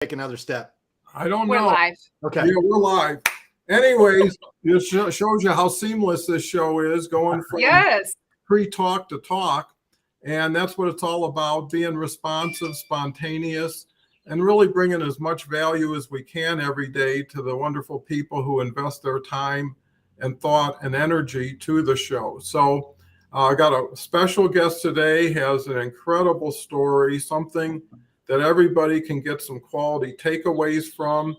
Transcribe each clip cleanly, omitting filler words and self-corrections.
take another step? I don't We're know. live. Okay. Yeah, we're live. Anyways, it shows you how seamless this show is, going from Yes. pre-talk to talk. And that's what it's all about, being responsive, spontaneous, and really bringing as much value as we can every day to the wonderful people who invest their time and thought and energy to the show. So I got a special guest today, has an incredible story, something that everybody can get some quality takeaways from.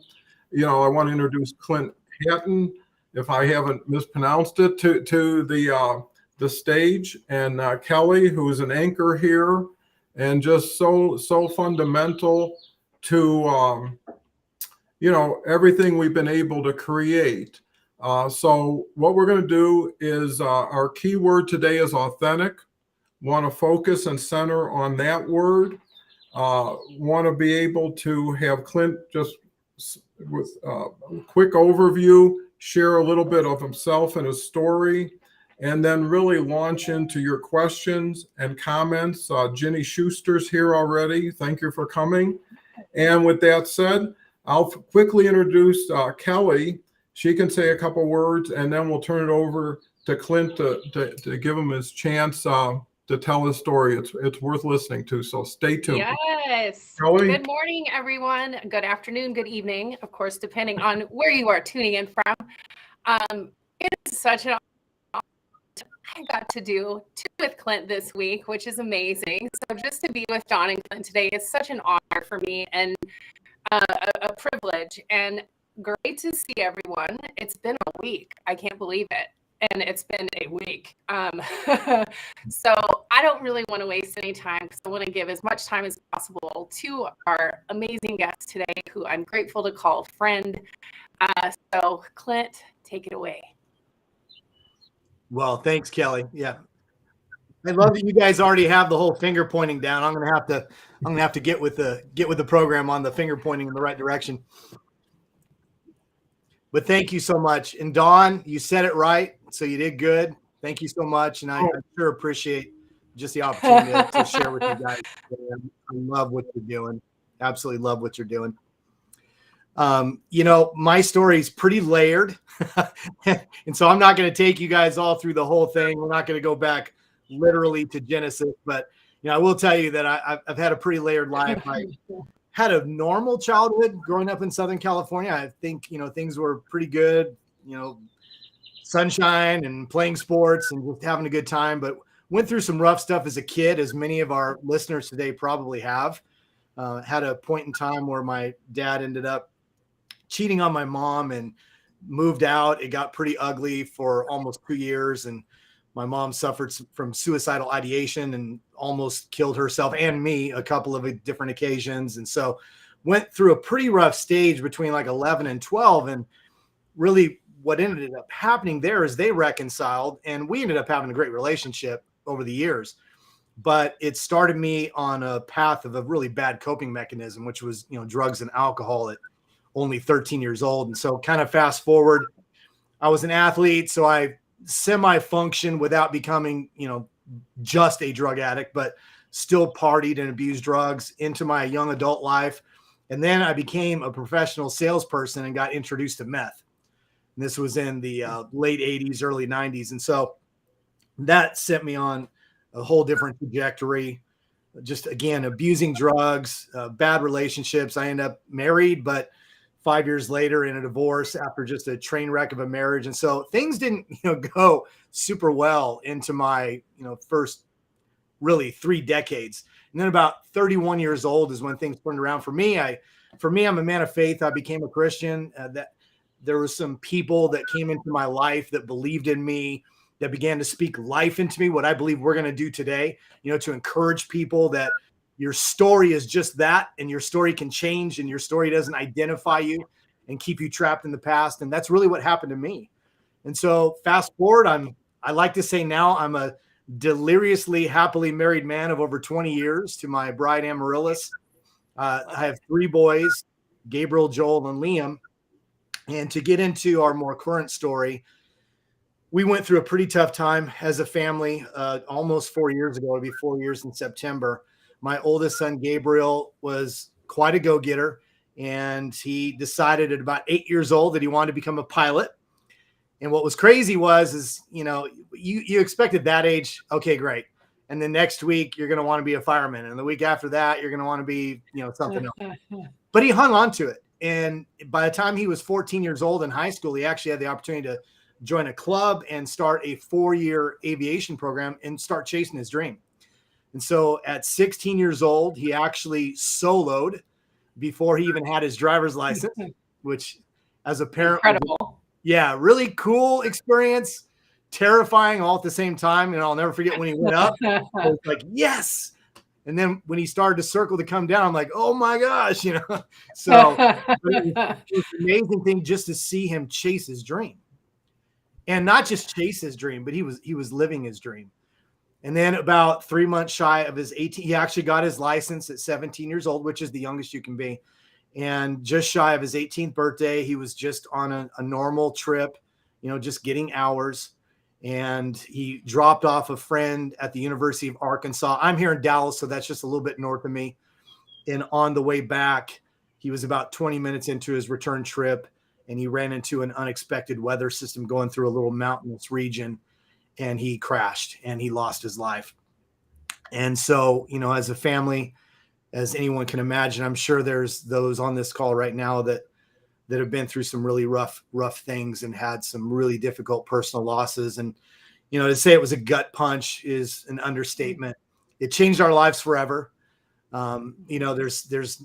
You know, I want to introduce Clint Hatton, if I haven't mispronounced it, to the stage, and Kelly, who's an anchor here, and just so fundamental to everything we've been able to create. So what we're going to do is our key word today is authentic. Want to focus and center on that word. Want to be able to have Clint just with a quick overview, share a little bit of himself and his story, and then really launch into your questions and comments. Ginny Schuster's here already. Thank you for coming. And with that said, I'll quickly introduce Kelly. She can say a couple words, and then we'll turn it over to Clint to give him his chance to tell his story. It's worth listening to, so stay tuned. Yes. Kelly? Good morning, everyone. Good afternoon, good evening, of course, depending on where you are tuning in from. It is such an honor I got to do with Clint this week, which is amazing. So just to be with Don and Clint today is such an honor for me and a privilege, and great to see everyone. It's been a week. I can't believe it. And it's been a week. So I don't really want to waste any time because I want to give as much time as possible to our amazing guest today, who I'm grateful to call friend. So Clint, take it away. Well, thanks, Kelly. Yeah. I love that you guys already have the whole finger pointing down. I'm gonna have to get with the program on the finger pointing in the right direction. But thank you so much. And Dawn, you said it right, so you did good. Thank you so much, and I sure appreciate just the opportunity to share with you guys. I love what you're doing. Absolutely love what you're doing. My story is pretty layered, and so I'm not going to take you guys all through the whole thing. We're not going to go back literally to Genesis, but I will tell you that I've had a pretty layered life. I had a normal childhood growing up in Southern California. I think, things were pretty good, sunshine and playing sports and just having a good time, but went through some rough stuff as a kid, as many of our listeners today probably have. Had a point in time where my dad ended up cheating on my mom and moved out. It got pretty ugly for almost 2 years, and my mom suffered from suicidal ideation and almost killed herself and me a couple of different occasions. And so went through a pretty rough stage between like 11 and 12. And really what ended up happening there is they reconciled, and we ended up having a great relationship over the years. But it started me on a path of a really bad coping mechanism, which was, drugs and alcohol at only 13 years old. And so kind of fast forward, I was an athlete, so I semi-functioned without becoming, just a drug addict, but still partied and abused drugs into my young adult life. And then I became a professional salesperson and got introduced to meth. And this was in the late 80s, early 90s. And so that set me on a whole different trajectory. Just, again, abusing drugs, bad relationships. I ended up married, but 5 years later in a divorce after just a train wreck of a marriage. And so things didn't, go super well into my, first really 3 decades. And then about 31 years old is when things turned around for me. I'm a man of faith. I became a Christian. That there were some people that came into my life that believed in me, that began to speak life into me, what I believe we're going to do today, to encourage people that your story is just that, and your story can change, and your story doesn't identify you and keep you trapped in the past. And that's really what happened to me. And so fast forward, I like to say now I'm a deliriously happily married man of over 20 years to my bride, Amaryllis. I have 3 boys, Gabriel, Joel, and Liam. And to get into our more current story, we went through a pretty tough time as a family almost 4 years ago. It'll be 4 years in September. My oldest son, Gabriel, was quite a go-getter, and he decided at about 8 years old that he wanted to become a pilot. And what was crazy is, you expected that age. Okay, great. And then next week you're going to want to be a fireman. And the week after that, you're going to want to be, something else. But he hung on to it. And by the time he was 14 years old in high school, he actually had the opportunity to join a club and start a 4-year aviation program and start chasing his dream. And so at 16 years old, he actually soloed before he even had his driver's license, which as a parent, incredible. Yeah, really cool experience, terrifying all at the same time. And I'll never forget when he went up, I was like, yes. And then when he started to circle to come down, I'm like, oh my gosh, So it was an amazing thing just to see him chase his dream. And not just chase his dream, but he was living his dream. And then about 3 months shy of his 18, he actually got his license at 17 years old, which is the youngest you can be. And just shy of his 18th birthday, he was just on a normal trip, just getting hours. And he dropped off a friend at the University of Arkansas. I'm here in Dallas, so that's just a little bit north of me. And on the way back, he was about 20 minutes into his return trip, and he ran into an unexpected weather system going through a little mountainous region, and he crashed and he lost his life. And so, as a family, as anyone can imagine, I'm sure there's those on this call right now that have been through some really rough things and had some really difficult personal losses. And, to say it was a gut punch is an understatement. It changed our lives forever. There's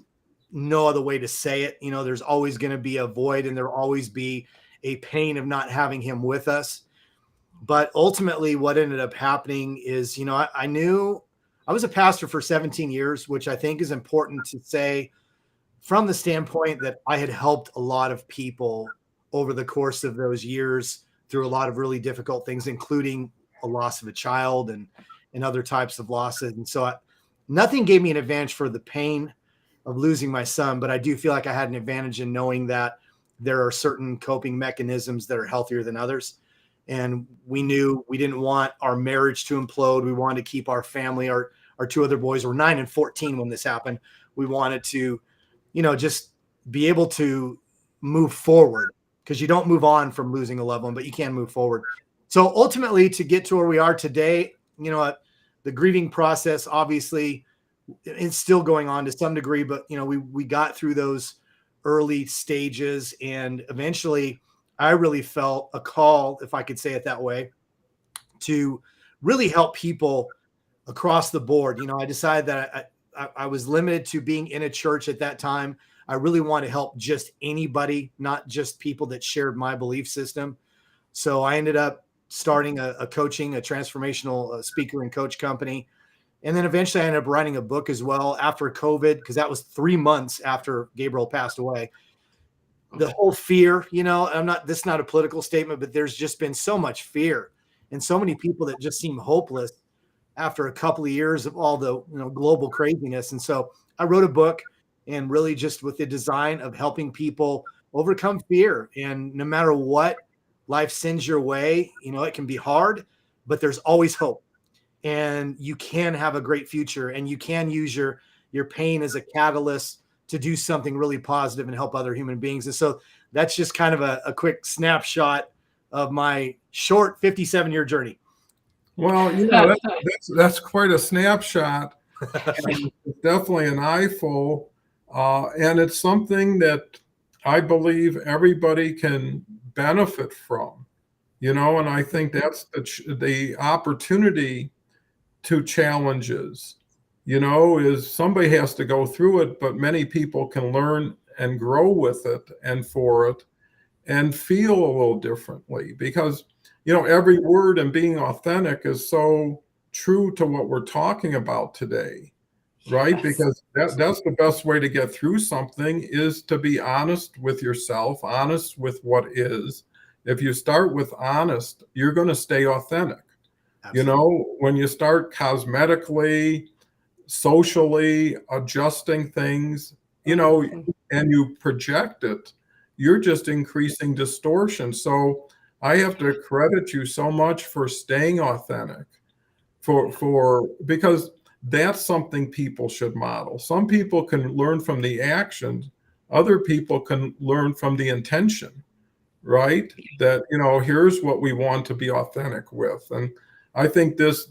no other way to say it. There's always going to be a void, and there'll always be a pain of not having him with us. But ultimately what ended up happening is, I knew I was a pastor for 17 years, which I think is important to say from the standpoint that I had helped a lot of people over the course of those years through a lot of really difficult things, including a loss of a child and other types of losses. And so nothing gave me an advantage for the pain of losing my son, but I do feel like I had an advantage in knowing that there are certain coping mechanisms that are healthier than others. And we knew we didn't want our marriage to implode. We wanted to keep our family. Our 2 other boys were 9 and 14 when this happened. We wanted to, just be able to move forward, because you don't move on from losing a loved one, but you can move forward. So ultimately, to get to where we are today, the grieving process, obviously, it's still going on to some degree, but, we got through those early stages, and eventually I really felt a call, if I could say it that way, to really help people across the board. I decided that I was limited to being in a church at that time. I really want to help just anybody, not just people that shared my belief system. So I ended up starting a transformational speaker and coach company. And then eventually I ended up writing a book as well after COVID, because that was 3 months after Gabriel passed away. The whole fear, this is not a political statement, but there's just been so much fear and so many people that just seem hopeless after a couple of years of all the, global craziness. And so I wrote a book, and really just with the design of helping people overcome fear. And no matter what life sends your way, it can be hard, but there's always hope, and you can have a great future, and you can use your pain as a catalyst to do something really positive and help other human beings. And so that's just kind of a quick snapshot of my short 57-year journey. Well, that's quite a snapshot. And it's definitely an eyeful. And it's something that I believe everybody can benefit from, and I think that's the opportunity to challenges, is somebody has to go through it, but many people can learn and grow with it and for it and feel a little differently, because, every word in being authentic is so true to what we're talking about today, right? Yes. Because that's the best way to get through something, is to be honest with yourself, honest with what is. If you start with honest, you're going to stay authentic. Absolutely. When you start cosmetically, socially adjusting things, and you project it, you're just increasing distortion. So I have to credit you so much for staying authentic, because that's something people should model. Some people can learn from the actions, other people can learn from the intention, right? That, here's what we want to be authentic with. And I think this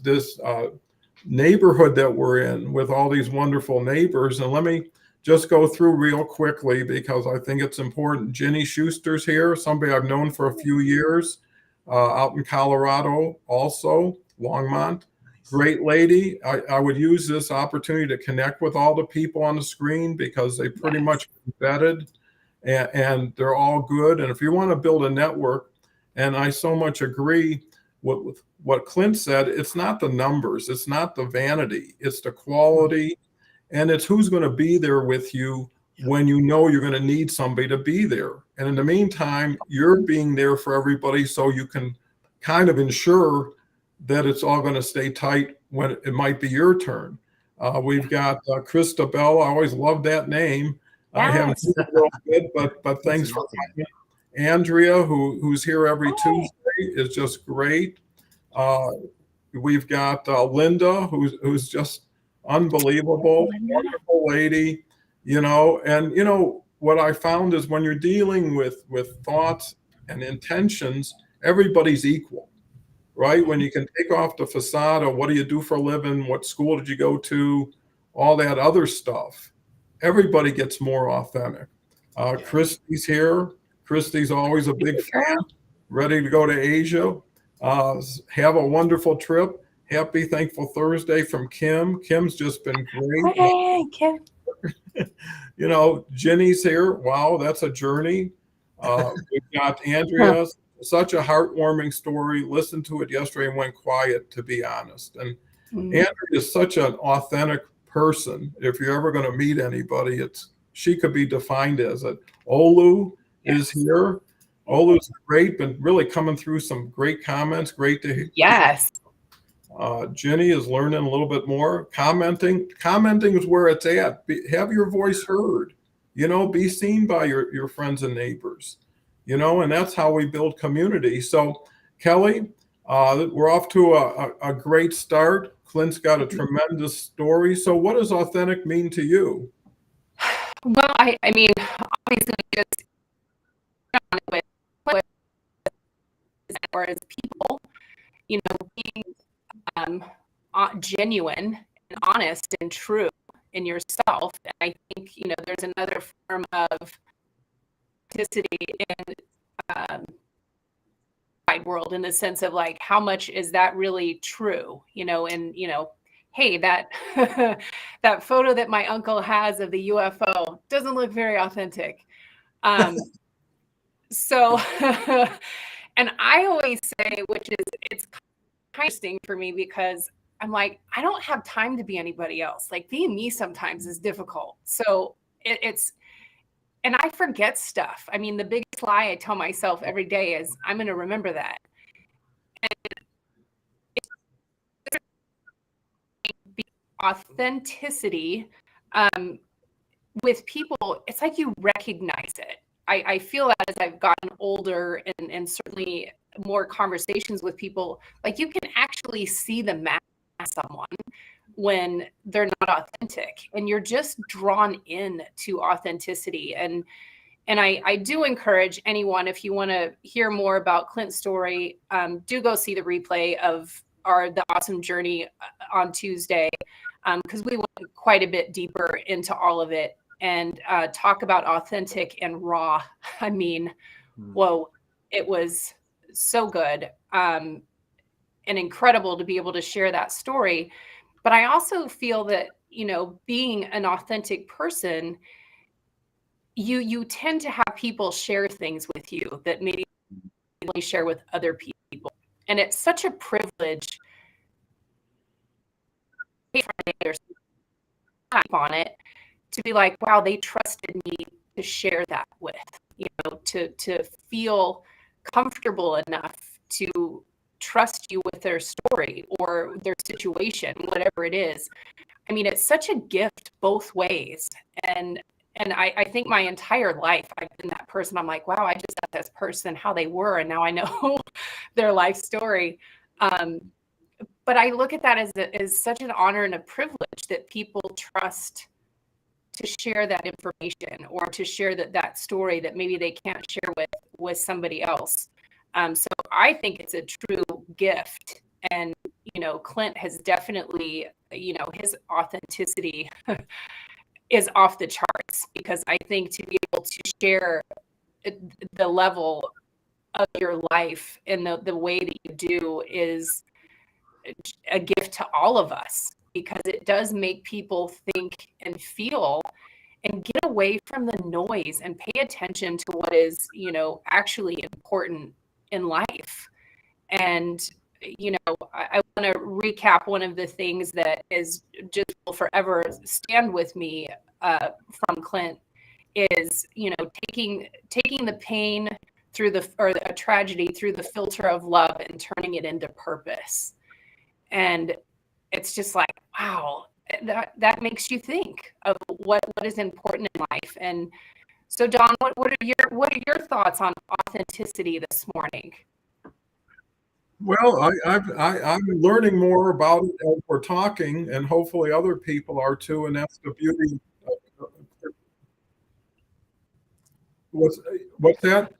neighborhood that we're in with all these wonderful neighbors, and let me just go through real quickly because I think it's important. Jenny Schuster's here, somebody I've known for a few years, out in Colorado, also Longmont. Great lady. I would use this opportunity to connect with all the people on the screen because they pretty much vetted, and they're all good. And if you want to build a network, and I so much agree with what Clint said, it's not the numbers, it's not the vanity, it's the quality, and it's who's going to be there with you when you know you're going to need somebody to be there. And in the meantime, you're being there for everybody so you can kind of ensure that it's all going to stay tight when it might be your turn. We've got Krista Bell. I always love that name. I haven't seen it a little bit, but thanks for coming. Andrea, who's here every Tuesday, is just great. We've got Linda, who's just unbelievable, wonderful lady, and what I found is when you're dealing with thoughts and intentions, everybody's equal, right? When you can take off the facade of what do you do for a living, what school did you go to, all that other stuff, everybody gets more authentic. Christy's here. Christy's always a big fan, ready to go to Asia. Have a wonderful trip. Happy Thankful Thursday from Kim. Kim's just been great. Hey, Kim. Jenny's here. Wow, that's a journey. We've got Andrea. Such a heartwarming story. Listened to it yesterday and went quiet, to be honest. And Andrea is such an authentic person. If you're ever going to meet anybody, she could be defined as it. Olu is here. Olu's great, been really coming through some great comments. Great to hear. Yes. Jenny is learning a little bit more. Commenting is where it's at. Have your voice heard. Be seen by your friends and neighbors. And that's how we build community. So, Kelly, we're off to a great start. Clint's got a tremendous story. So, what does authentic mean to you? Well, I mean, obviously, just with as far as people, being genuine and honest and true in yourself. And I think, there's another form of authenticity in wide world, in the sense of like, how much is that really true? Hey, that that photo that my uncle has of the UFO doesn't look very authentic. So, and I always say, which is, it's kind of interesting for me because I'm like, I don't have time to be anybody else. Like, being me sometimes is difficult. So and I forget stuff. I mean, the biggest lie I tell myself every day is I'm going to remember that. And authenticity with people, it's like you recognize it. I feel as I've gotten older and certainly more conversations with people, like you can actually see the mask of someone when they're not authentic, and you're just drawn in to authenticity. And I do encourage anyone, if you want to hear more about Clint's story, do go see the replay of the awesome journey on Tuesday, because we went quite a bit deeper into all of it and talk about authentic and raw. I mean, whoa, it was so good and incredible to be able to share that story. But I also feel that, being an authentic person, you tend to have people share things with you that maybe you share with other people. And it's such a privilege on it to be like, wow, they trusted me to share that with, to feel comfortable enough to trust you with their story or their situation, whatever it is. I mean, it's such a gift both ways. And I think my entire life I've been that person. I'm like, wow, I just got this person, how they were, and now I know their life story. But I look at that as such an honor and a privilege that people trust to share that information or to share that story that maybe they can't share with somebody else. So I think it's a true gift. And, Clint has definitely, his authenticity is off the charts, because I think to be able to share the level of your life and the way that you do is a gift to all of us, because it does make people think and feel and get away from the noise and pay attention to what is, actually important in life. And, I want to recap one of the things that is just will forever stand with me from Clint is, taking the pain or a tragedy through the filter of love and turning it into purpose. And it's just like, wow, that makes you think of what is important in life. And so, Don, what are your thoughts on authenticity this morning? Well, I'm learning more about it as we're talking, and hopefully other people are too. And that's the beauty. What's that?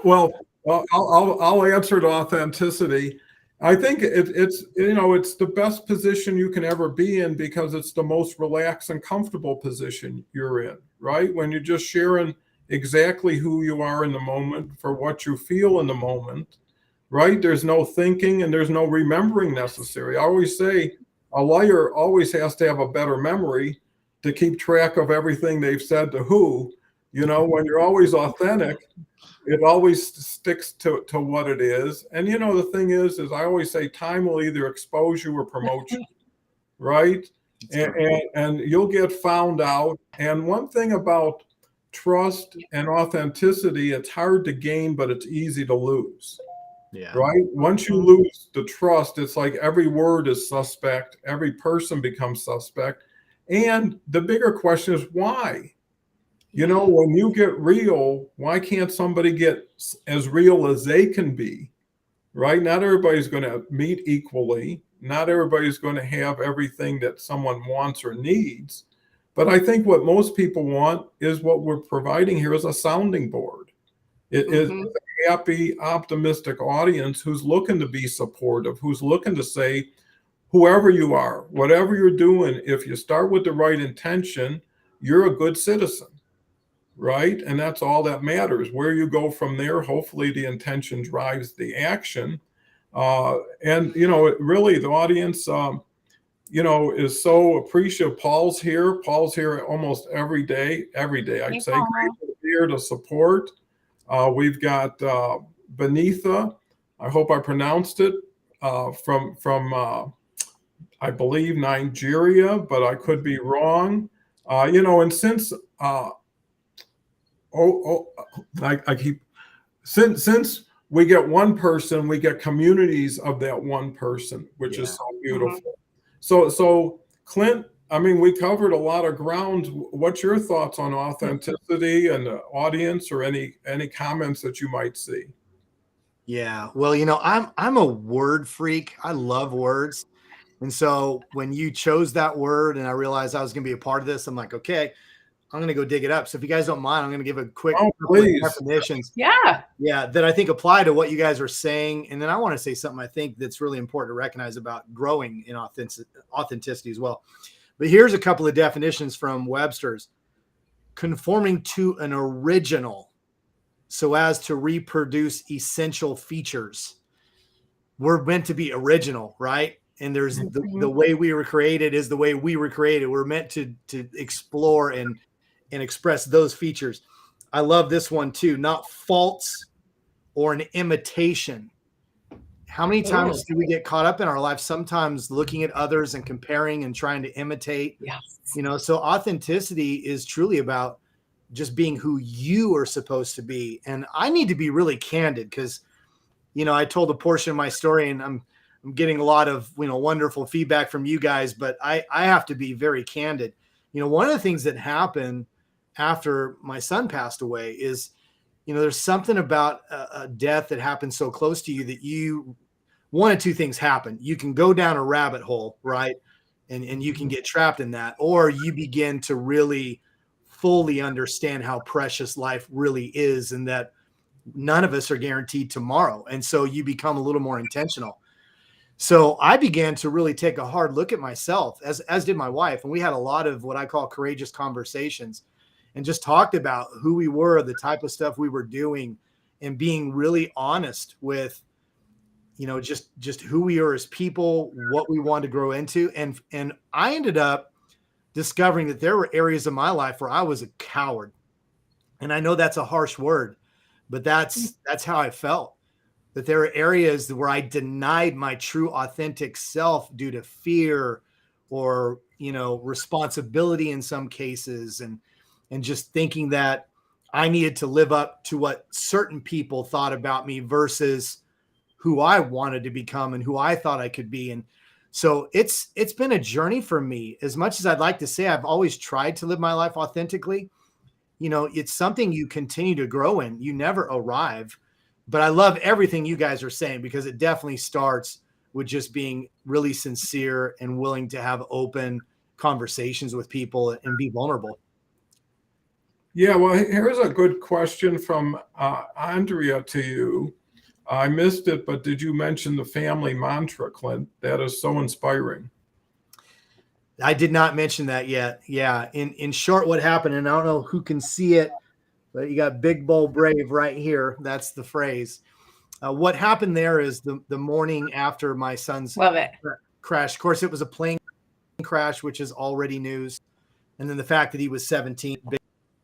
Well, I'll answer to authenticity. I think it's the best position you can ever be in, because it's the most relaxed and comfortable position you're in, right? When you're just sharing exactly who you are in the moment for what you feel in the moment, right? There's no thinking and there's no remembering necessary. I always say a liar always has to have a better memory to keep track of everything they've said to who. When you're always authentic, it always sticks to what it is. And the thing is I always say time will either expose you or promote you, right? And you'll get found out. And one thing about trust and authenticity, it's hard to gain, but it's easy to lose. Yeah. Right? Once you lose the trust, it's like every word is suspect, every person becomes suspect. And the bigger question is why? When you get real, why can't somebody get as real as they can be? Right? Not everybody's going to meet equally. Not everybody's going to have everything that someone wants or needs. But I think what most people want is what we're providing here is a sounding board. It is a happy, optimistic audience who's looking to be supportive, who's looking to say, whoever you are, whatever you're doing, if you start with the right intention, you're a good citizen, right? And that's all that matters. Where you go from there, hopefully the intention drives the action. And, really the audience, is so appreciative. Paul's here almost every day, I'd say. Grateful here to support. We've got Benitha, I hope I pronounced it, from I believe Nigeria, but I could be wrong. And since since we get one person, we get communities of that one person, which is so beautiful. So Clint, we covered a lot of ground. What's your thoughts on authenticity and the audience, or any comments that you might see? Yeah, well, I'm a word freak. I love words. And so when you chose that word and I realized I was going to be a part of this, I'm like, okay, I'm going to go dig it up. So if you guys don't mind, I'm going to give a quick definitions. Yeah, that I think apply to what you guys are saying. And then I want to say something I think that's really important to recognize about growing in authenticity as well. But here's a couple of definitions from Webster's. Conforming to an original so as to reproduce essential features. We're meant to be original, right? And there's the way we were created is the way we were created. We're meant to explore and express those features. I love this one too. Not false or an imitation. How many times do we get caught up in our life sometimes looking at others and comparing and trying to imitate? Yes. So authenticity is truly about just being who you are supposed to be. And I need to be really candid because, I told a portion of my story and I'm getting a lot of, wonderful feedback from you guys, but I have to be very candid. One of the things that happened after my son passed away is, there's something about a death that happens so close to you that one of two things happen. You can go down a rabbit hole, right? and you can get trapped in that, or you begin to really fully understand how precious life really is, and that none of us are guaranteed tomorrow. And so you become a little more intentional. So I began to really take a hard look at myself, as did my wife. And we had a lot of what I call courageous conversations, and just talked about who we were, the type of stuff we were doing, and being really honest with, just who we are as people, what we want to grow into. And I ended up discovering that there were areas of my life where I was a coward. And I know that's a harsh word, but that's how I felt. That there are areas where I denied my true authentic self due to fear or, responsibility in some cases, and just thinking that I needed to live up to what certain people thought about me versus who I wanted to become and who I thought I could be. And so it's been a journey for me. As much as I'd like to say I've always tried to live my life authentically, it's something you continue to grow in. You never arrive. But I love everything you guys are saying, because it definitely starts with just being really sincere and willing to have open conversations with people and be vulnerable. Yeah, well, here's a good question from Andrea to you. I missed it, but did you mention the family mantra, Clint? That is so inspiring. I did not mention that yet. Yeah. In short, what happened, and I don't know who can see it, but you got big, bold, brave right here. That's the phrase. What happened there is the morning after my son's Love it. crash. Of course, it was a plane crash, which is already news. And then the fact that he was 17,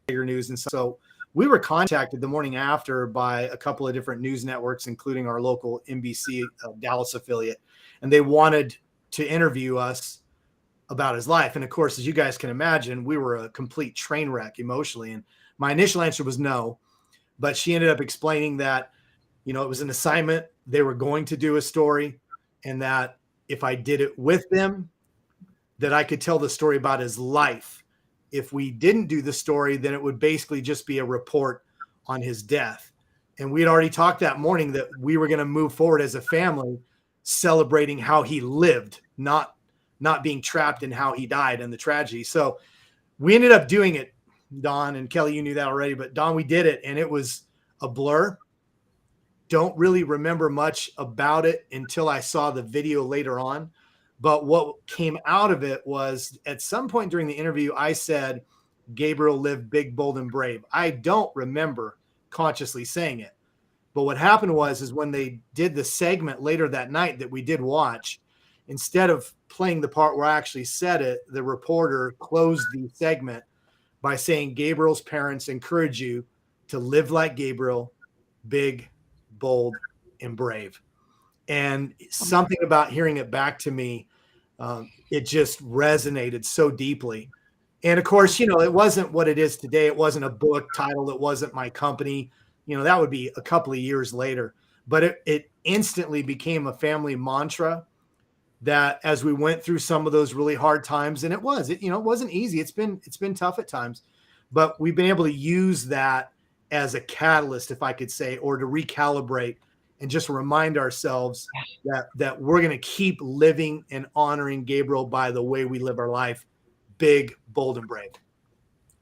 bigger news. And so we were contacted the morning after by a couple of different news networks, including our local NBC Dallas affiliate. And they wanted to interview us about his life. And of course, as you guys can imagine, we were a complete train wreck emotionally. And my initial answer was no, but she ended up explaining that, it was an assignment. They were going to do a story, and that if I did it with them, that I could tell the story about his life. If we didn't do the story, then it would basically just be a report on his death. And we had already talked that morning that we were going to move forward as a family, celebrating how he lived, not being trapped in how he died and the tragedy. So we ended up doing it. Don and Kelly, you knew that already, but Don, we did it, and it was a blur. Don't really remember much about it until I saw the video later on. But what came out of it was, at some point during the interview, I said, Gabriel lived big, bold, and brave. I don't remember consciously saying it. But what happened is when they did the segment later that night that we did watch, instead of playing the part where I actually said it, the reporter closed the segment by saying, Gabriel's parents encourage you to live like Gabriel, big, bold, and brave. And something about hearing it back to me, it just resonated so deeply. And of course, it wasn't what it is today. It wasn't a book title. It wasn't my company. That would be a couple of years later. But it instantly became a family mantra that, as we went through some of those really hard times, and it wasn't easy. It's been tough at times, but we've been able to use that as a catalyst, if I could say, or to recalibrate and just remind ourselves that we're going to keep living and honoring Gabriel by the way we live our life, big, bold, and brave.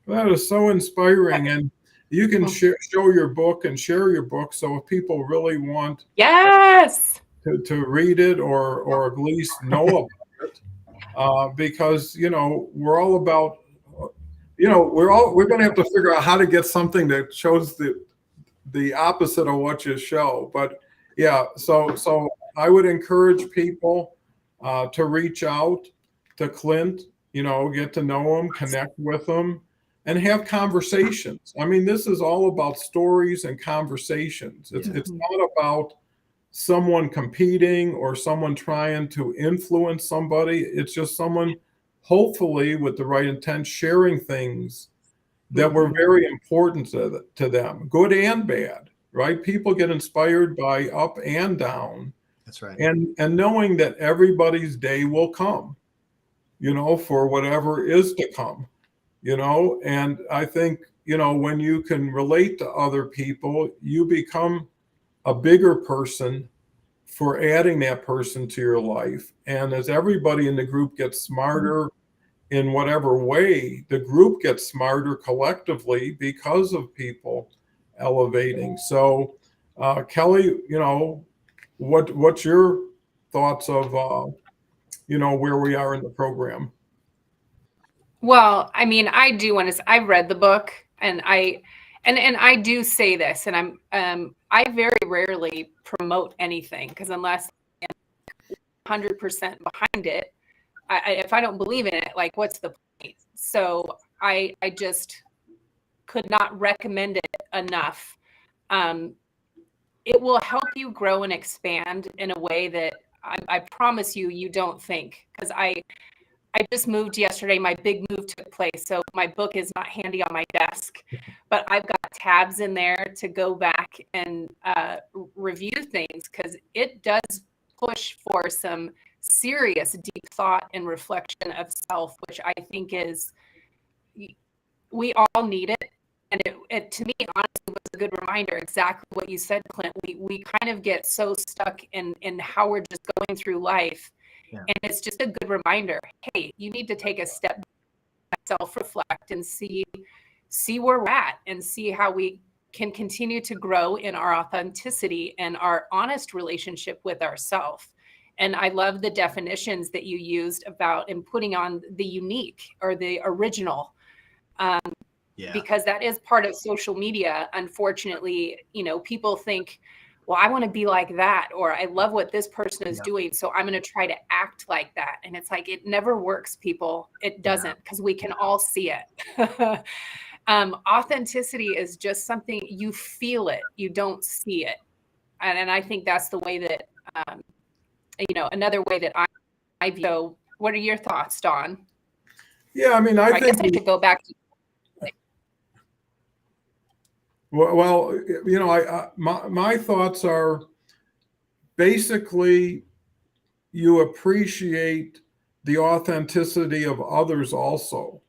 That is so inspiring. And you can show your book and share your book. So if people really want to read it or at least know about it, because, we're all about, we're going to have to figure out how to get something that shows the opposite of what you show. But yeah, so I would encourage people to reach out to Clint, get to know him, connect with him, and have conversations. I mean, this is all about stories and conversations. It's not about someone competing or someone trying to influence somebody. It's just someone, hopefully with the right intent, sharing things that were very important to them, good and bad, right? People get inspired by up and down. That's right. And knowing that everybody's day will come, for whatever is to come, and I think, when you can relate to other people, you become a bigger person for adding that person to your life. And as everybody in the group gets smarter in whatever way, the group gets smarter collectively because of people elevating. So, Kelly, what's your thoughts of where we are in the program? Well, I mean, I do want to. I've read the book, and I do say this, and I very rarely promote anything, because unless I'm 100% behind it, if I don't believe in it, like, what's the point? So I just could not recommend it enough. It will help you grow and expand in a way that I promise you don't think, because I just moved yesterday. My big move took place. So my book is not handy on my desk, but I've got tabs in there to go back and review things, because it does push for some serious deep thought and reflection of self, which I think is, we all need it. And it to me, honestly, was a good reminder, exactly what you said, Clint. We kind of get so stuck in how we're just going through life. Yeah. And it's just a good reminder. Hey, you need to take a step back, self-reflect, and see where we're at, and see how we can continue to grow in our authenticity and our honest relationship with ourselves. And I love the definitions that you used about and putting on the unique or the original. Because that is part of social media. Unfortunately, people think, well, I want to be like that, or I love what this person is doing, so I'm going to try to act like that. And it's like, it never works, people. It doesn't, because we can all see it. Authenticity is just something, you feel it, you don't see it. And I think that's the way that, another way that I view. So what are your thoughts, Dawn? Yeah, I mean, I think I could go back to. Well, my thoughts are basically, you appreciate the authenticity of others also,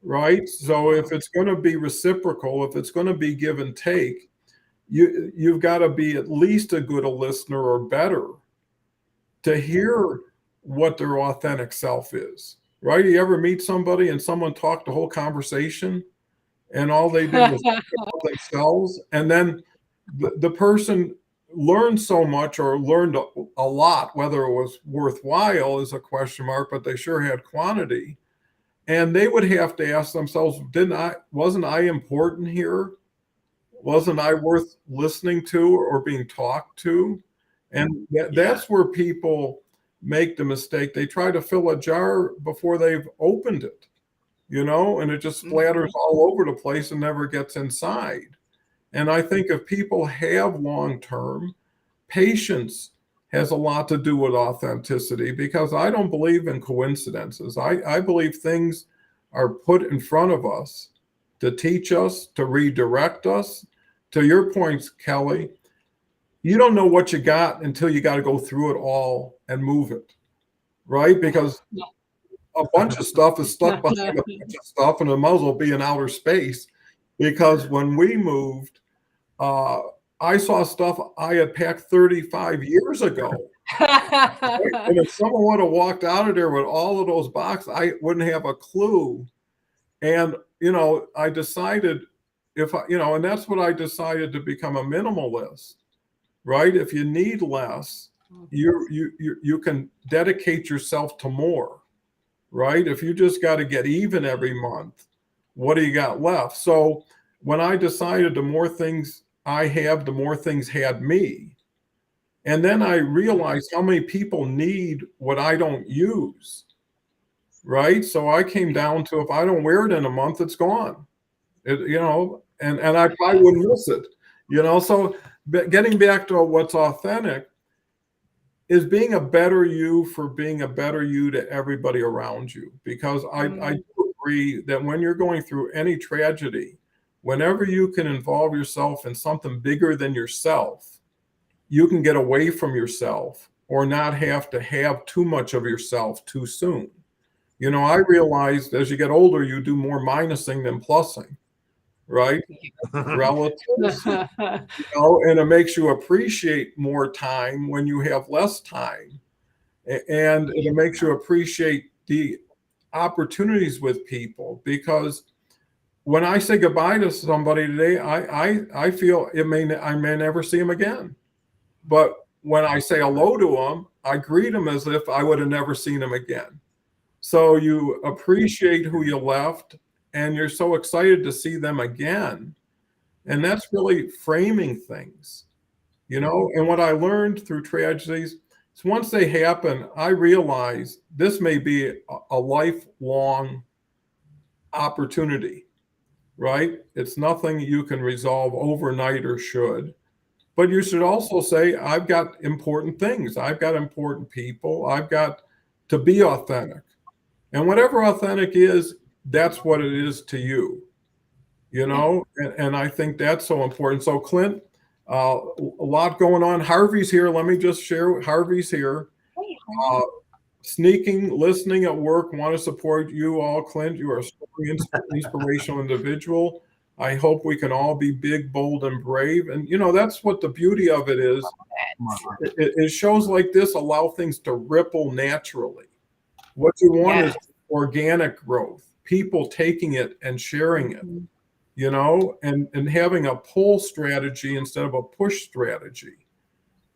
right? So if it's going to be reciprocal, if it's going to be give and take, you've got to be at least a good a listener or better to hear what their authentic self is, right? You ever meet somebody and someone talked the whole conversation, and all they did was talk about themselves, and then the person learned so much, or learned a lot, whether it was worthwhile is a question mark, but they sure had quantity. And they would have to ask themselves, wasn't I important here? Wasn't I worth listening to or being talked to? And that's where people make the mistake. They try to fill a jar before they've opened it. And it just splatters all over the place and never gets inside. And I think if people have long-term, patience has a lot to do with authenticity, because I don't believe in coincidences. I believe things are put in front of us to teach us, to redirect us. To your points, Kelly, you don't know what you got until you got to go through it all and move it, right? Because a bunch of stuff is stuck behind a bunch of stuff, and it might as well be in outer space. Because when we moved, I saw stuff I had packed 35 years ago. Right? And if someone would have walked out of there with all of those boxes, I wouldn't have a clue. And, I decided and that's what I decided, to become a minimalist, right? If you need less, you can dedicate yourself to more. Right? If you just got to get even every month, what do you got left? So when I decided the more things I have, the more things had me. And then I realized how many people need what I don't use. Right? So I came down to, if I don't wear it in a month, it's gone. And I probably wouldn't miss it. So getting back to what's authentic is being a better you for being a better you to everybody around you. Because I do agree that when you're going through any tragedy, whenever you can involve yourself in something bigger than yourself, you can get away from yourself, or not have to have too much of yourself too soon. I realized as you get older, you do more minusing than plussing. right? Relatives, and it makes you appreciate more time when you have less time. And it makes you appreciate the opportunities with people, because when I say goodbye to somebody today, I feel I may never see them again. But when I say hello to them, I greet them as if I would have never seen them again. So you appreciate who you left, and you're so excited to see them again. And that's really framing things, And what I learned through tragedies is once they happen, I realize this may be a lifelong opportunity, right? It's nothing you can resolve overnight or should. But you should also say, I've got important things. I've got important people. I've got to be authentic. And whatever authentic is, that's what it is to you, And I think that's so important. So, Clint, a lot going on. Harvey's here. Let me just share. Harvey's here. Sneaking, listening at work. Want to support you all, Clint. You are a inspirational individual. I hope we can all be big, bold, and brave. And, that's what the beauty of it is. It shows like this allow things to ripple naturally. What you want is organic growth, people taking it and sharing it, and having a pull strategy instead of a push strategy,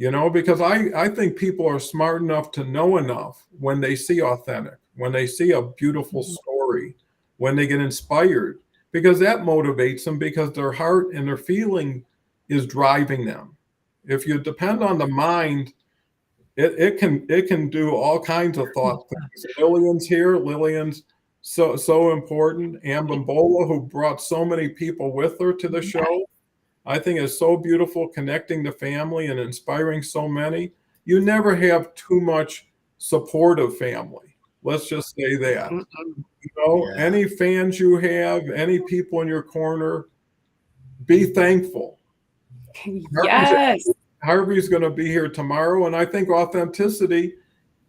because I think people are smart enough to know enough when they see authentic, when they see a beautiful story, when they get inspired, because that motivates them, because their heart and their feeling is driving them. If you depend on the mind, it can do all kinds of thought things. Lillian's here. Lillian's so important. Ambambola, who brought so many people with her to the show, I think is so beautiful, connecting the family and inspiring so many. You never have too much supportive family. Let's just say that. Any fans you have, any people in your corner, be thankful. Yes. Harvey's going to be here tomorrow, and I think authenticity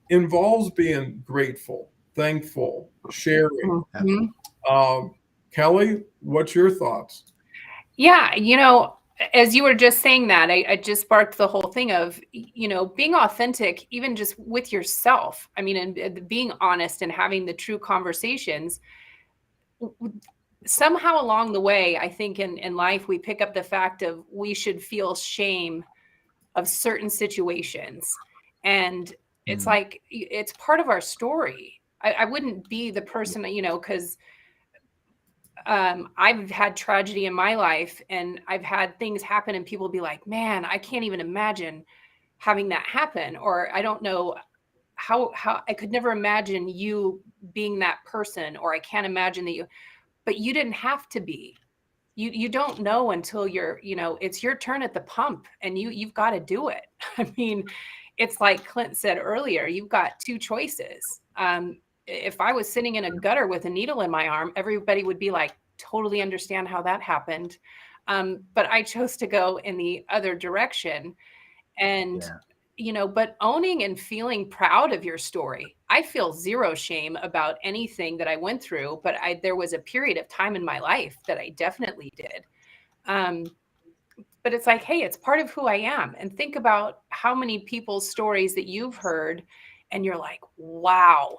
involves being grateful, thankful, sharing. Kelly, what's your thoughts? Yeah, as you were just saying that, I just sparked the whole thing of, being authentic, even just with yourself. I mean, and being honest and having the true conversations. Somehow along the way, I think in life, we pick up the fact of we should feel shame of certain situations. And it's like, it's part of our story. I wouldn't be the person, because I've had tragedy in my life, and I've had things happen and people be like, man, I can't even imagine having that happen. Or I don't know how I could never imagine you being that person, or I can't imagine that but you didn't have to be. You don't know until you're, it's your turn at the pump, and you've got to do it. I mean, it's like Clint said earlier, you've got two choices. If I was sitting in a gutter with a needle in my arm, everybody would be like, totally understand how that happened. But I chose to go in the other direction. And, but owning and feeling proud of your story. I feel zero shame about anything that I went through, but there was a period of time in my life that I definitely did. But it's like, hey, it's part of who I am. And think about how many people's stories that you've heard, and you're like, wow.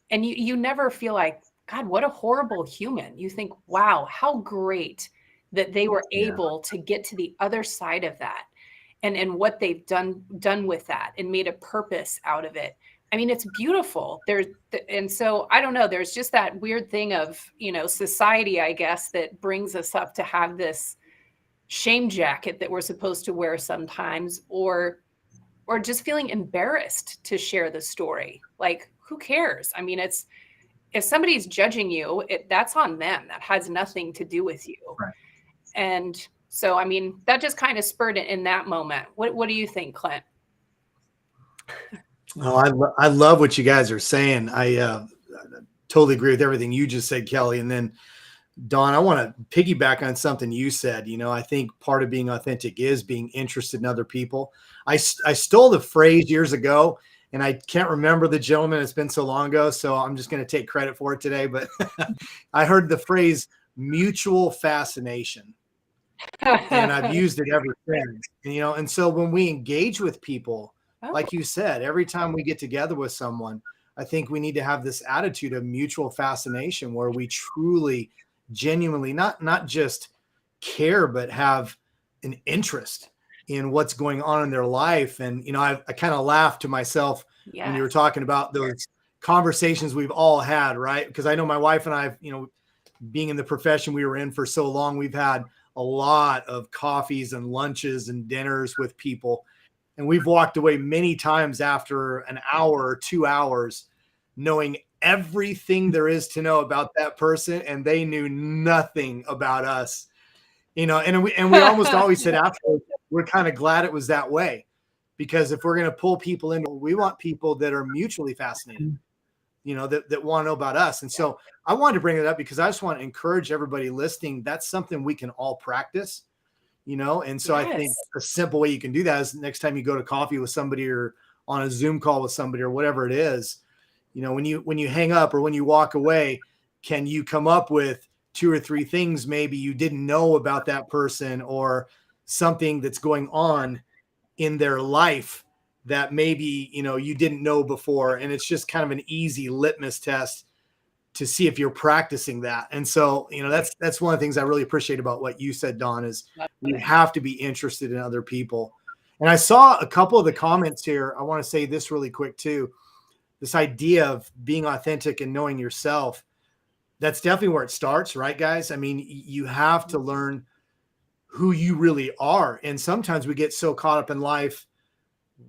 And you never feel like, God, what a horrible human. You think, wow, how great that they were able to get to the other side of that, and what they've done with that and made a purpose out of it. I mean, it's beautiful. And so I don't know, there's just that weird thing of, society, I guess, that brings us up to have this shame jacket that we're supposed to wear sometimes, or just feeling embarrassed to share the story. Like, who cares? I mean, if somebody's judging you, that's on them. That has nothing to do with you. Right. And so, I mean, that just kind of spurred it in that moment. What do you think, Clint? Oh, I love what you guys are saying. I totally agree with everything you just said, Kelly. And then, Dawn, I want to piggyback on something you said. I think part of being authentic is being interested in other people. I stole the phrase years ago, and I can't remember the gentleman. It's been so long ago, so I'm just going to take credit for it today. But I heard the phrase, mutual fascination. And I've used it ever since. And so when we engage with people, like you said, every time we get together with someone, I think we need to have this attitude of mutual fascination where we truly, genuinely, not just care, but have an interest in what's going on in their life. And, I kind of laughed to myself when you were talking about those conversations we've all had, right? Because I know my wife and I, being in the profession we were in for so long, we've had a lot of coffees and lunches and dinners with people. And we've walked away many times after an hour or 2 hours knowing everything there is to know about that person, and they knew nothing about us. And we almost always said afterwards, we're kind of glad it was that way, because if we're going to pull people in, we want people that are mutually fascinated, that want to know about us. And so I wanted to bring it up because I just want to encourage everybody listening. That's something we can all practice, And so I think a simple way you can do that is next time you go to coffee with somebody or on a Zoom call with somebody or whatever it is, when you hang up or when you walk away, can you come up with 2 or 3 things maybe you didn't know about that person, or something that's going on in their life that maybe, you didn't know before. And it's just kind of an easy litmus test to see if you're practicing that. And so, that's one of the things I really appreciate about what you said, Dawn, is we have to be interested in other people. And I saw a couple of the comments here. I want to say this really quick too. This idea of being authentic and knowing yourself, that's definitely where it starts, right, guys? I mean, you have to learn who you really are. And sometimes we get so caught up in life,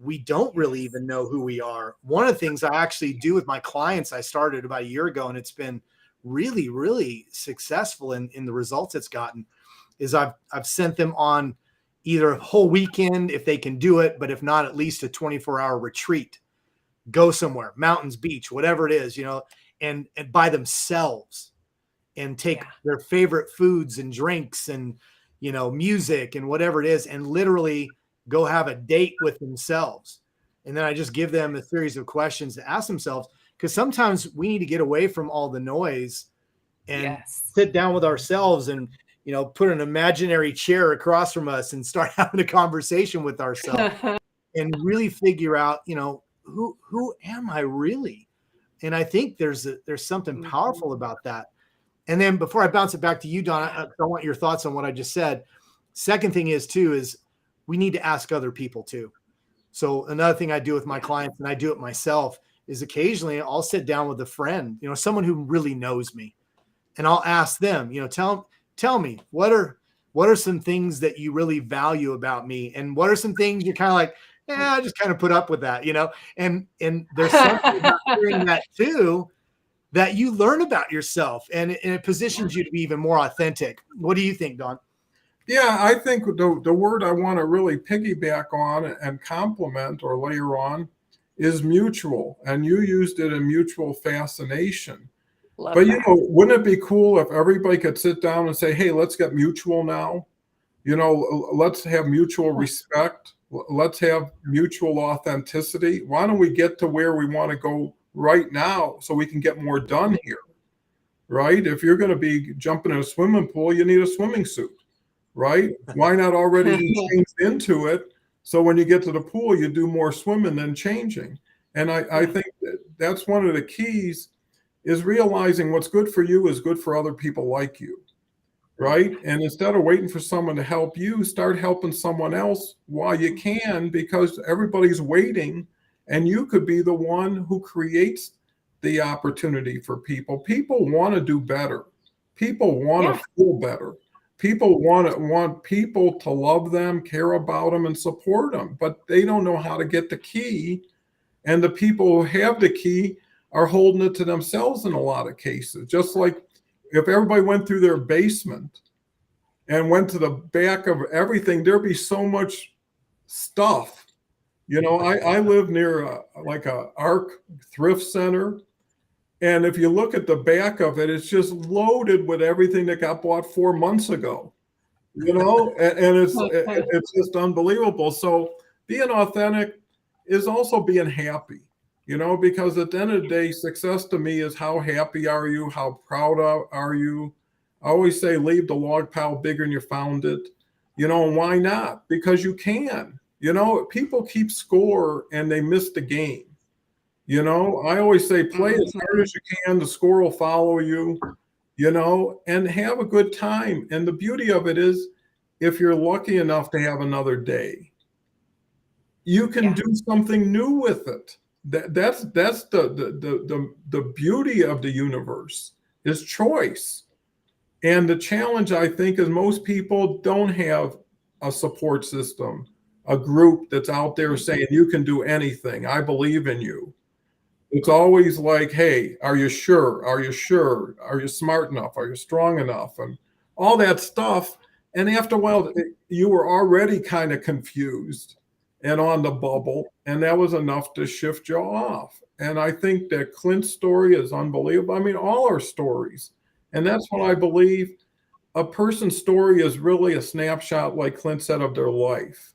we don't really even know who we are. One of the things I actually do with my clients, I started about a year ago, and it's been really, really successful in the results it's gotten, is I've sent them on either a whole weekend if they can do it, but if not, at least a 24-hour retreat. Go somewhere, mountains, beach, whatever it is, and by themselves, and take their favorite foods and drinks and, music and whatever it is, and literally go have a date with themselves. And then I just give them a series of questions to ask themselves, because sometimes we need to get away from all the noise and sit down with ourselves and, put an imaginary chair across from us and start having a conversation with ourselves and really figure out, who am I really? And I think there's something powerful about that. And then before I bounce it back to you, Don, I want your thoughts on what I just said. Second thing is we need to ask other people too. So another thing I do with my clients, and I do it myself, is occasionally I'll sit down with a friend, someone who really knows me, and I'll ask them, tell me what are some things that you really value about me, and what are some things you're kind of like, I just kind of put up with that, and there's something about hearing that too, that you learn about yourself, and it positions you to be even more authentic. What do you think, Don? Yeah, I think the word I want to really piggyback on and complement or layer on is mutual. And you used it in mutual fascination. But, wouldn't it be cool if everybody could sit down and say, hey, let's get mutual now? Let's have mutual respect. Let's have mutual authenticity. Why don't we get to where we want to go right now so we can get more done here, right? If you're going to be jumping in a swimming pool, you need a swimming suit, right? Why not already be changed into it? So when you get to the pool, you do more swimming than changing. And I think that's one of the keys, is realizing what's good for you is good for other people like you, right? And instead of waiting for someone to help you, start helping someone else while you can, because everybody's waiting, and you could be the one who creates the opportunity for people. People want to do better. People want to feel better. People want people to love them, care about them, and support them, but they don't know how to get the key. And the people who have the key are holding it to themselves in a lot of cases. Just like if everybody went through their basement and went to the back of everything, there'd be so much stuff. I live near a ARC thrift center. And if you look at the back of it, it's just loaded with everything that got bought 4 months ago, and it's just unbelievable. So being authentic is also being happy, because at the end of the day, success to me is how happy are you? How proud are you? I always say leave the log pile bigger than you found it. And why not? Because you can. People keep score and they miss the game. I always say play as hard as you can. The score will follow you, and have a good time. And the beauty of it is, if you're lucky enough to have another day, you can do something new with it. That's the beauty of the universe is choice. And the challenge, I think, is most people don't have a support system, a group that's out there saying, you can do anything. I believe in you. It's always like, hey, are you sure? Are you sure? Are you smart enough? Are you strong enough? And all that stuff. And after a while, you were already kind of confused and on the bubble. And that was enough to shift you off. And I think that Clint's story is unbelievable. I mean, all our stories. And that's what I believe. A person's story is really a snapshot, like Clint said, of their life,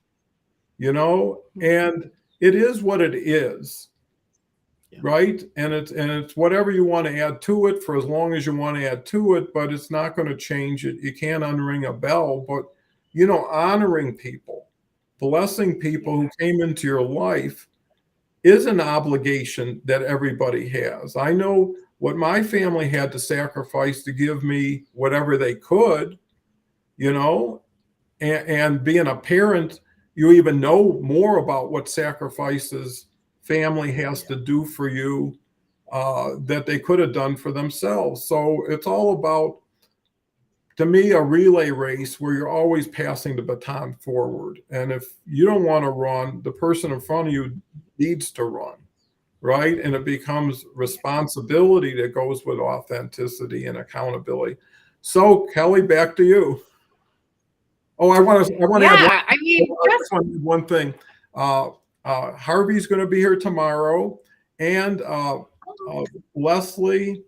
and it is what it is. Right. And it's whatever you want to add to it for as long as you want to add to it, but it's not going to change it. You can't unring a bell, but, honoring people, blessing people who came into your life is an obligation that everybody has. I know what my family had to sacrifice to give me whatever they could, and being a parent, you even know more about what sacrifices family has to do for you that they could have done for themselves. So it's all about, to me, a relay race where you're always passing the baton forward. And if you don't want to run, the person in front of you needs to run, right? And it becomes responsibility that goes with authenticity and accountability. So, Kelly, back to you. Oh, I want to add one thing. Harvey's going to be here tomorrow, and Leslie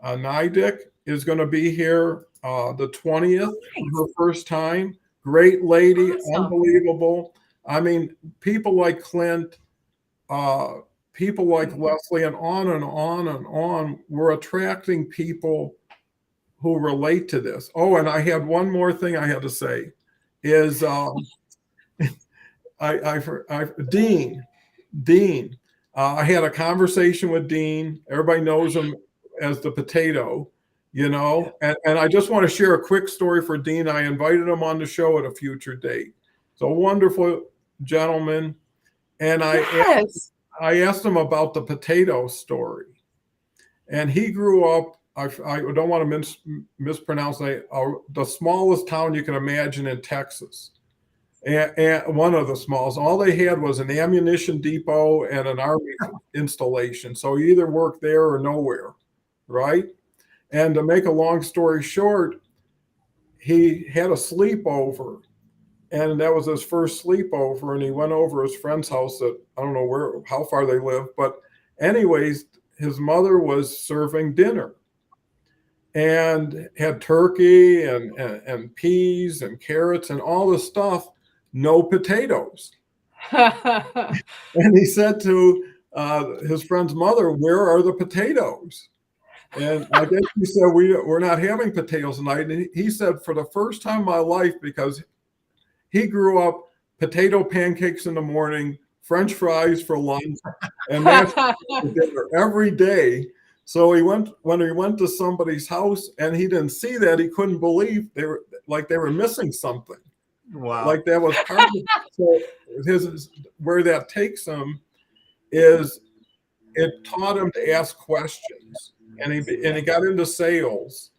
Nidick is going to be here the 20th, her first time. Great lady, unbelievable. I mean, people like Clint, people like Leslie, and on and on and on. We're attracting people who relate to this. Oh, and I had one more thing I had to say is Dean. I had a conversation with Dean. Everybody knows him as the potato, and I just want to share a quick story for Dean. I invited him on the show at a future date. It's a wonderful gentleman. And I asked him about the potato story. And he grew up, I don't want to mispronounce it, the smallest town you can imagine in Texas. And one of the smallest. All they had was an ammunition depot and an army installation. So he either worked there or nowhere, right? And to make a long story short, he had a sleepover, and that was his first sleepover. And he went over his friend's house that I don't know how far they live, but anyways, his mother was serving dinner and had turkey and peas and carrots and all this stuff. No potatoes. And he said to his friend's mother, where are the potatoes? And I guess he said, we're not having potatoes tonight. And he said, for the first time in my life, because he grew up potato pancakes in the morning, French fries for lunch, and that's for dinner every day. So when he went to somebody's house and he didn't see that, he couldn't believe they were missing something. Wow. Like that was part of where that takes him is it taught him to ask questions, and he got into sales,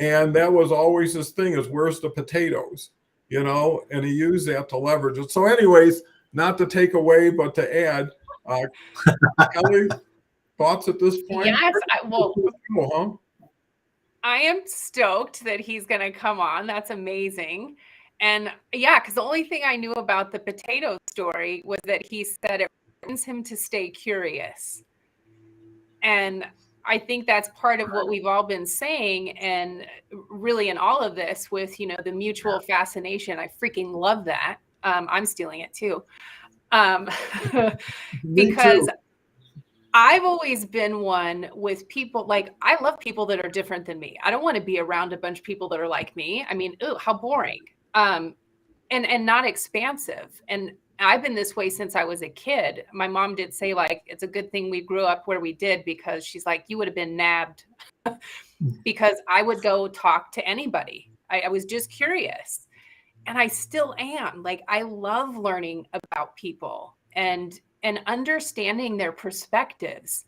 and that was always his thing is where's the potatoes, and he used that to leverage it. So anyways, not to take away, but to add, Kelly, thoughts at this point? Yes, I am stoked that he's going to come on. That's amazing. And because the only thing I knew about the potato story was that he said it brings him to stay curious. And I think that's part of what we've all been saying. And really in all of this with, the mutual fascination, I freaking love that. I'm stealing it too. Because I've always been one with people, like, I love people that are different than me. I don't want to be around a bunch of people that are like me. I mean, ooh, how boring. And not expansive. And I've been this way since I was a kid. My mom did say, like, it's a good thing we grew up where we did, because she's like, you would have been nabbed because I would go talk to anybody. I was just curious. And I still am. Like, I love learning about people and understanding their perspectives,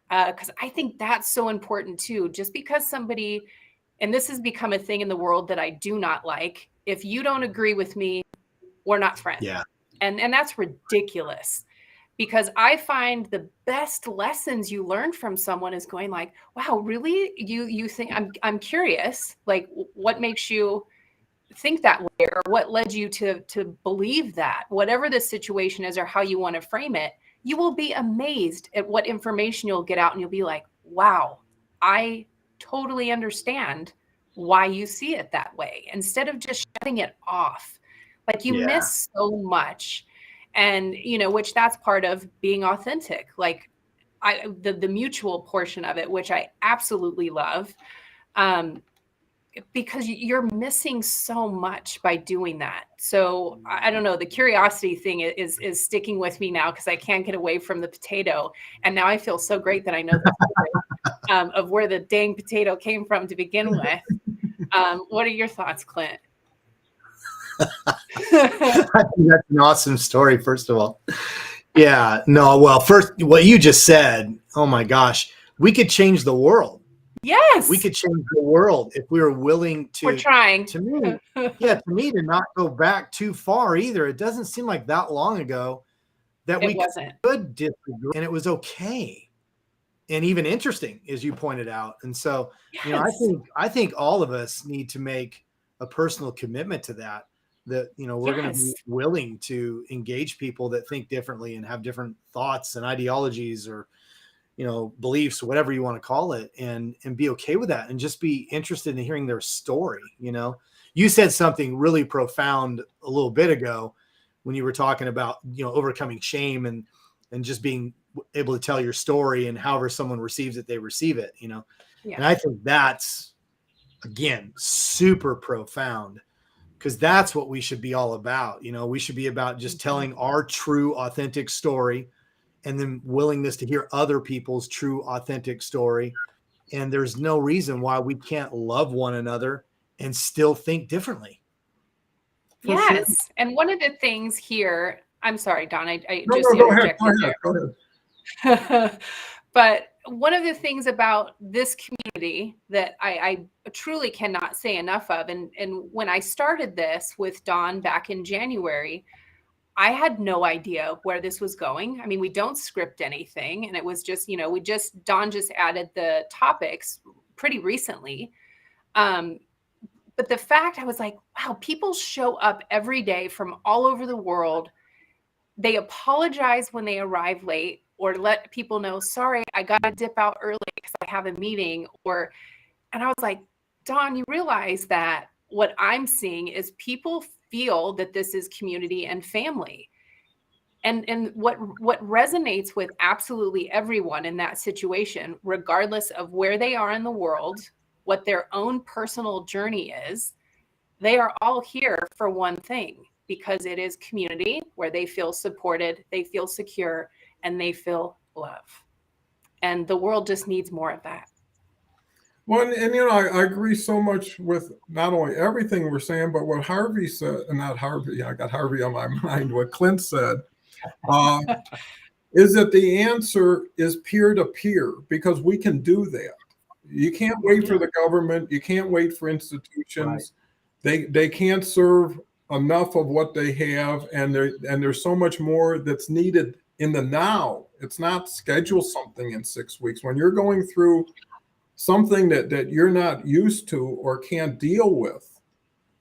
because I think that's so important too. Just because somebody, and this has become a thing in the world that I do not like, if you don't agree with me, we're not friends. Yeah. And that's ridiculous, because I find the best lessons you learn from someone is going like, wow, really? You think, I'm curious, like, what makes you think that way, or what led you to believe that? Whatever the situation is or how you want to frame it, you will be amazed at what information you'll get out, and you'll be like, wow, I totally understand why you see it that way, instead of just shutting it off. Like, you miss so much. And, which that's part of being authentic. Like, the mutual portion of it, which I absolutely love. Because you're missing so much by doing that. So I don't know, the curiosity thing is sticking with me now, because I can't get away from the potato. And now I feel so great that I know the story, of where the dang potato came from to begin with. What are your thoughts, Clint? I think that's an awesome story, first of all. Yeah, no, well, first, what you just said, oh my gosh, we could change the world. Yes. We could change the world if we were willing to. We're trying. To me, to not go back too far either. It doesn't seem like that long ago that we could disagree, and it was okay. And even interesting, as you pointed out. And so, I think all of us need to make a personal commitment to that, we're going to be willing to engage people that think differently and have different thoughts and ideologies, or, beliefs, whatever you want to call it, and be okay with that, and just be interested in hearing their story. You said something really profound a little bit ago when you were talking about, overcoming shame and just being able to tell your story, and however someone receives it, they receive it, And I think that's, again, super profound, because that's what we should be all about. We should be about just telling our true, authentic story, and then willingness to hear other people's true, authentic story. And there's no reason why we can't love one another and still think differently. Yes. Sure. And one of the things here, I'm sorry, Don, I no, just interjected there. Go ahead. But one of the things about this community that I truly cannot say enough of, and when I started this with Don back in January, I had no idea where this was going. I mean, we don't script anything, and it was just, Don just added the topics pretty recently. But the fact, I was like, wow, people show up every day from all over the world. They apologize when they arrive late, or let people know, sorry, I got to dip out early because I have a meeting. And I was like, Don, you realize that what I'm seeing is people feel that this is community and family. And what resonates with absolutely everyone in that situation, regardless of where they are in the world, what their own personal journey is, they are all here for one thing, because it is community where they feel supported, they feel secure, and they feel love. And the world just needs more of that. Well, and I agree so much with not only everything we're saying, but what Harvey said, and not Harvey, I got Harvey on my mind, what Clint said, is that the answer is peer-to-peer, because we can do that. You can't wait for the government. You can't wait for institutions. Right. They can't serve enough of what they have, and there's so much more that's needed in the now. It's not schedule something in 6 weeks. When you're going through something that you're not used to or can't deal with.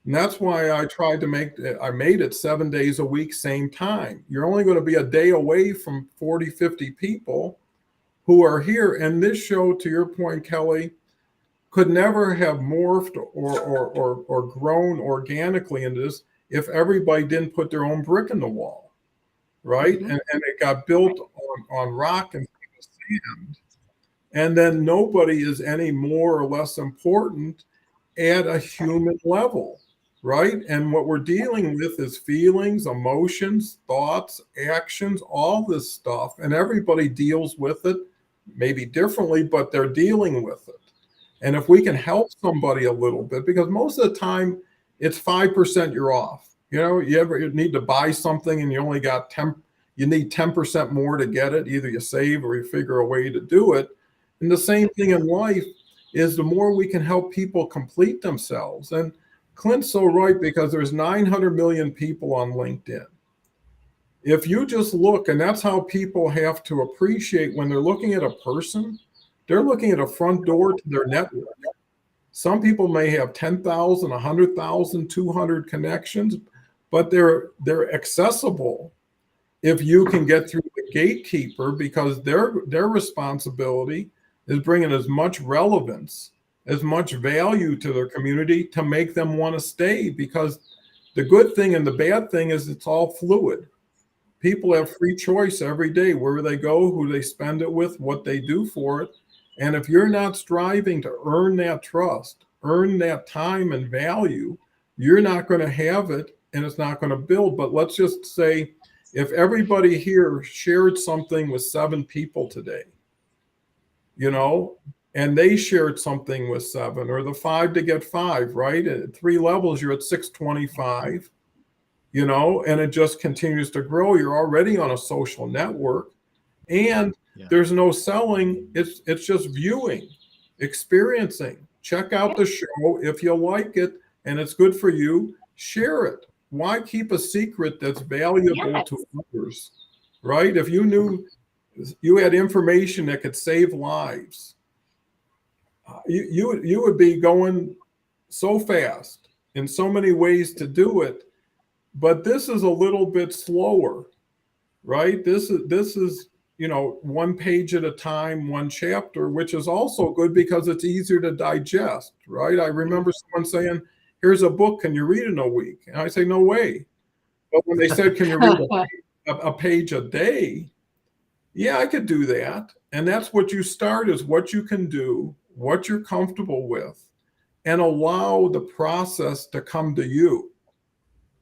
And that's why I tried to made it 7 days a week, same time. You're only going to be a day away from 40, 50 people who are here. And this show, to your point, Kelly, could never have morphed or grown organically into this if everybody didn't put their own brick in the wall, right? Mm-hmm. And it got built on rock and understand. And then nobody is any more or less important at a human level, right? And what we're dealing with is feelings, emotions, thoughts, actions, all this stuff. And everybody deals with it maybe differently, but they're dealing with it. And if we can help somebody a little bit, because most of the time it's 5% you're off. You know, you ever need to buy something and you only got 10, you need 10% more to get it. Either you save or you figure a way to do it. And the same thing in life is the more we can help people complete themselves. And Clint's so right, because there's 900 million people on LinkedIn. If you just look, and that's how people have to appreciate when they're looking at a person, they're looking at a front door to their network. Some people may have 10,000, 100,000, 200 connections, but they're accessible if you can get through the gatekeeper, because their responsibility is bringing as much relevance, as much value to their community to make them want to stay. Because the good thing and the bad thing is it's all fluid. People have free choice every day where they go, who they spend it with, what they do for it. And if you're not striving to earn that trust, earn that time and value, you're not going to have it, and it's not going to build. But let's just say if everybody here shared something with 7 people today, you know, and they shared something with 7, or the 5 to get 5, right? At 3 levels, you're at 625, you know, and it just continues to grow. You're already on a social network, and there's no selling. It's just viewing, experiencing. Check out the show. If you like it and it's good for you, share it. Why keep a secret that's valuable to others, right? If you knew you had information that could save lives, you would be going so fast in so many ways to do it. But this is a little bit slower, right? This is you know, 1 page at a time, 1 chapter, which is also good because it's easier to digest, right? I remember someone saying, "Here's a book, can you read in a week?" And I say, "No way." But when they said, "Can you read a page a day?" Yeah, I could do that. And that's what you start, is what you can do, what you're comfortable with, and allow the process to come to you.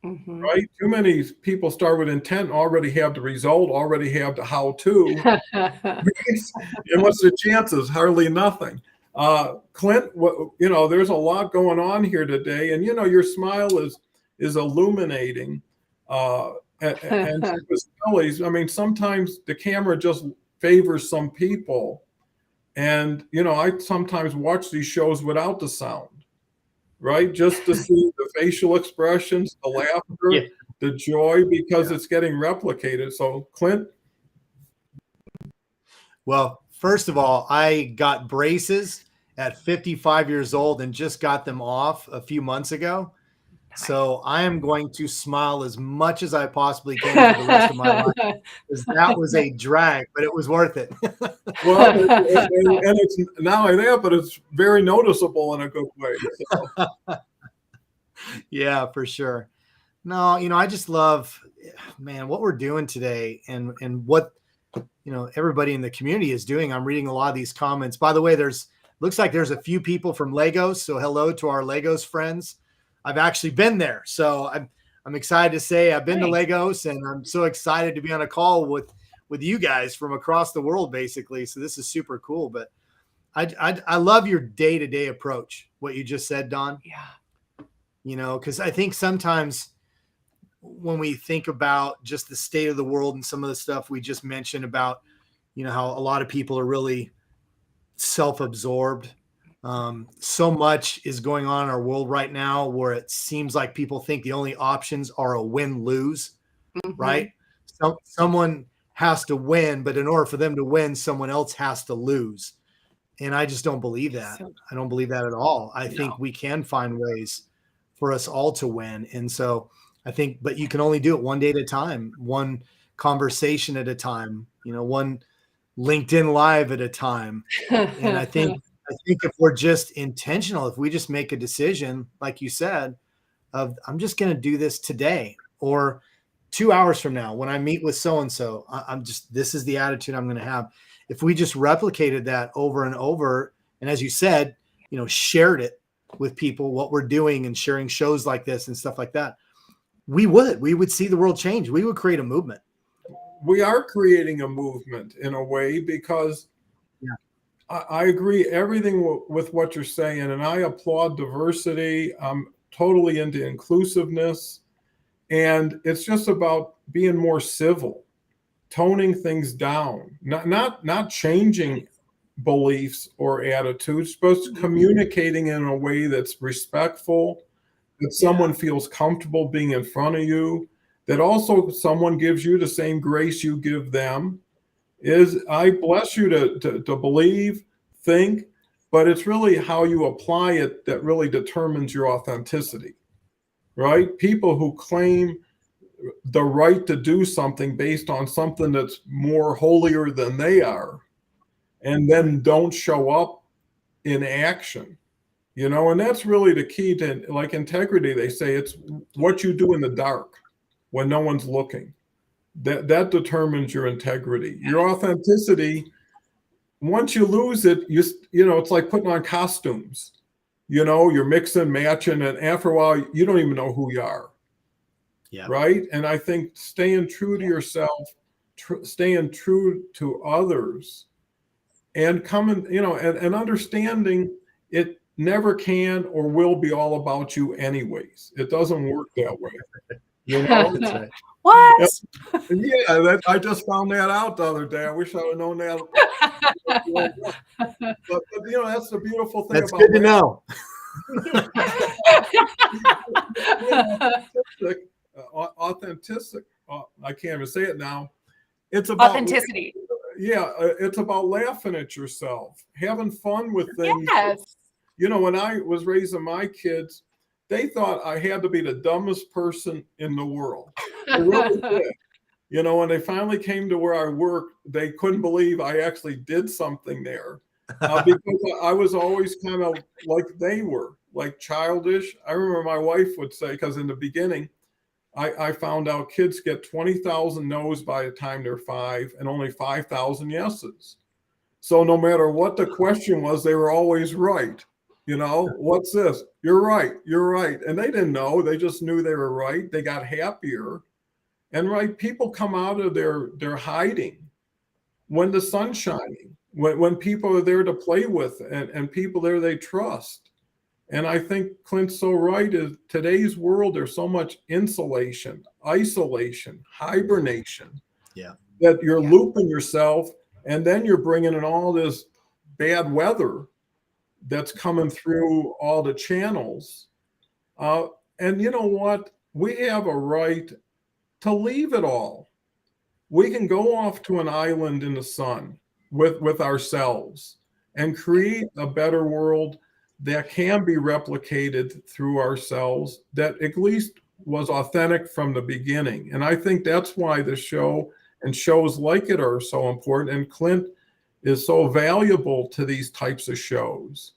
Mm-hmm. Right? Too many people start with intent, already have the result, already have the how-to. And what's the chances? Hardly nothing. Clint, you know, there's a lot going on here today, and you know, your smile is illuminating. And I mean, sometimes the camera just favors some people, and you know, I sometimes watch these shows without the sound, right? Just to see the facial expressions, the laughter, the joy, because it's getting replicated. So, Clint? Well, first of all, I got braces at 55 years old and just got them off a few months ago. So I am going to smile as much as I possibly can for the rest of my life, because that was a drag, but it was worth it. Well, and it's not only that, but it's very noticeable in a good way. So. Yeah, for sure. No, you know, I just love, man, what we're doing today, and what, you know, everybody in the community is doing. I'm reading a lot of these comments. By the way, looks like there's a few people from Lagos. So hello to our Lagos friends. I've actually been there. So I'm excited to say I've been to Lagos, and I'm so excited to be on a call with you guys from across the world, basically. So this is super cool. But I love your day-to-day approach, what you just said, Don. Yeah. You know, because I think sometimes when we think about just the state of the world and some of the stuff we just mentioned about, you know, how a lot of people are really self-absorbed. So much is going on in our world right now where it seems like people think the only options are a win-lose, right? So someone has to win, but in order for them to win, someone else has to lose. And I just don't believe that. I don't believe that at all. I think we can find ways for us all to win. And so I think, but you can only do it one day at a time, one conversation at a time, you know, one LinkedIn Live at a time. And I think if we're just intentional, if we just make a decision, like you said, of I'm just going to do this today, or 2 hours from now when I meet with so-and-so, I'm just, this is the attitude I'm going to have. if we just replicated that over and over, and as you said, shared it with people, what we're doing, and sharing shows like this and stuff like that, we would see the world change. We would create a movement. We are creating a movement in a way, because I agree everything with what you're saying, and I applaud diversity. I'm totally into inclusiveness, and it's just about being more civil, toning things down, not changing beliefs or attitudes, but communicating in a way that's respectful, that someone feels comfortable being in front of you, that also someone gives you the same grace you give them. Is I bless you to believe, think, but it's really how you apply it that really determines your authenticity, right? People who claim the right to do something based on something that's more holier than they are, and then don't show up in action, and that's really the key to, like, integrity. They say it's what you do in the dark when no one's looking. That determines your integrity. Your authenticity, once you lose it, it's like putting on costumes. You're mixing, matching, and after a while, you don't even know who you are. Yeah. Right. And I think staying true to yourself, staying true to others, and coming, and understanding it never can or will be all about you anyways. It doesn't work that way. That's right. What? Yeah, I just found that out the other day. I wish I would have known that. But that's the beautiful thing. That's good to know. Authentic. I can't even say it now. It's about authenticity. Yeah, it's about laughing at yourself, having fun with things. Yes. When I was raising my kids, they thought I had to be the dumbest person in the world. They really did. When they finally came to where I worked, they couldn't believe I actually did something there, because I was always kind of like they were, like childish. I remember my wife would say, because in the beginning, I found out kids get 20,000 no's by the time they're 5 and only 5,000 yeses. So no matter what the question was, they were always right. What's this? You're right. You're right. And they didn't know. They just knew they were right. They got happier. And people come out of their hiding when the sun's shining, when people are there to play with, and people there they trust. And I think Clint's so right. Is today's world, there's so much insulation, isolation, hibernation, that you're looping yourself, and then you're bringing in all this bad weather that's coming through all the channels. And you know what? We have a right to leave it all. We can go off to an island in the sun with ourselves and create a better world that can be replicated through ourselves, that at least was authentic from the beginning. And I think that's why the show and shows like it are so important. And Clint is so valuable to these types of shows,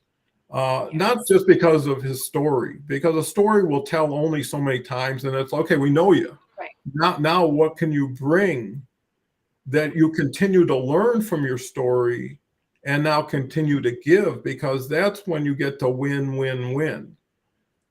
not just because of his story, because a story will tell only so many times, and it's okay, we know you. Right. Now what can you bring that you continue to learn from your story and now continue to give, because that's when you get to win, win, win.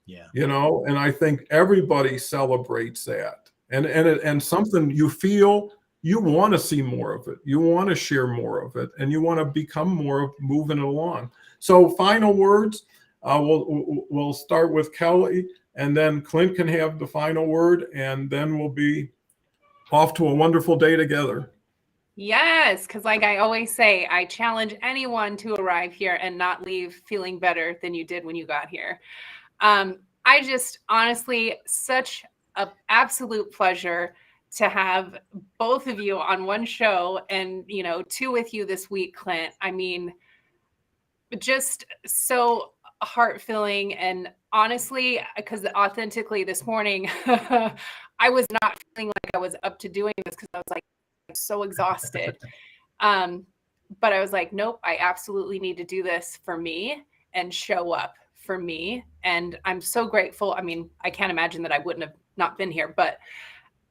Yeah. And I think everybody celebrates that. And something you feel you want to see more of it. You want to share more of it, and you want to become more of moving it along. So final words, we'll start with Kelly, and then Clint can have the final word, and then we'll be off to a wonderful day together. Yes, because like I always say, I challenge anyone to arrive here and not leave feeling better than you did when you got here. I just honestly, such an absolute pleasure to have both of you on one show, and, two with you this week, Clint. I mean, just so heart-filling. And honestly, because authentically this morning, I was not feeling like I was up to doing this, because I was like, so exhausted. But I was like, nope, I absolutely need to do this for me and show up for me. And I'm so grateful. I mean, I can't imagine that I wouldn't have not been here, but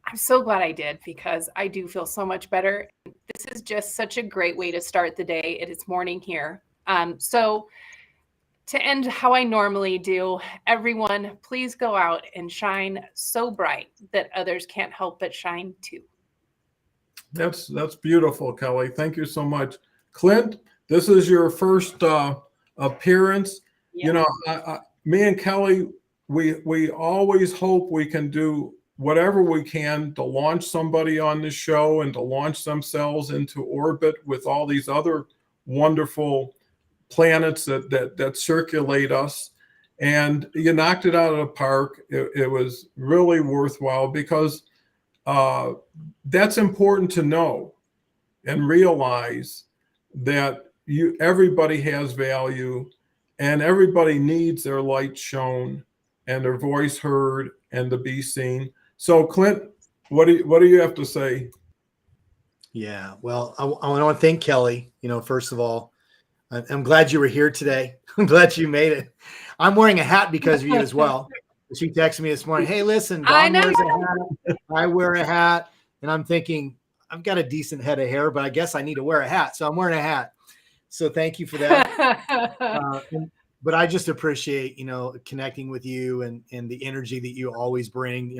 I'm so glad I did, because I do feel so much better. This is just such a great way to start the day. It is morning here. So to end how I normally do, everyone, please go out and shine so bright that others can't help but shine too. That's beautiful, Kelly. Thank you so much. Clint, this is your first appearance. You know, me and Kelly, we always hope we can do whatever we can to launch somebody on the show and to launch themselves into orbit with all these other wonderful planets that circulate us. And you knocked it out of the park. It was really worthwhile, because that's important to know and realize that everybody has value, and everybody needs their light shown and their voice heard and to be seen. So, Clint, what do you have to say? Yeah, well, I want to thank Kelly. First of all, I'm glad you were here today. I'm glad you made it. I'm wearing a hat because of you as well. She texted me this morning, hey, listen, Don wears a hat, I wear a hat. And I'm thinking, I've got a decent head of hair, but I guess I need to wear a hat. So I'm wearing a hat. So thank you for that. But I just appreciate, connecting with you and the energy that you always bring.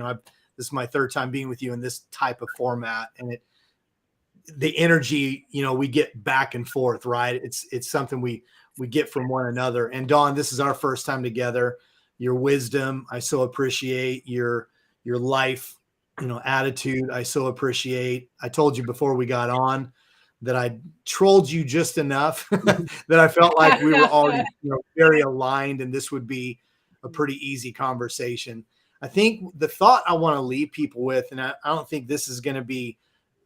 This is my third time being with you in this type of format. And the energy, we get back and forth, right? It's something we get from one another. And Dawn, this is our first time together. Your wisdom, I so appreciate. Your life, attitude, I so appreciate. I told you before we got on that I trolled you just enough that I felt like we were already very aligned, and this would be a pretty easy conversation. I think the thought I want to leave people with, and I don't think this is going to be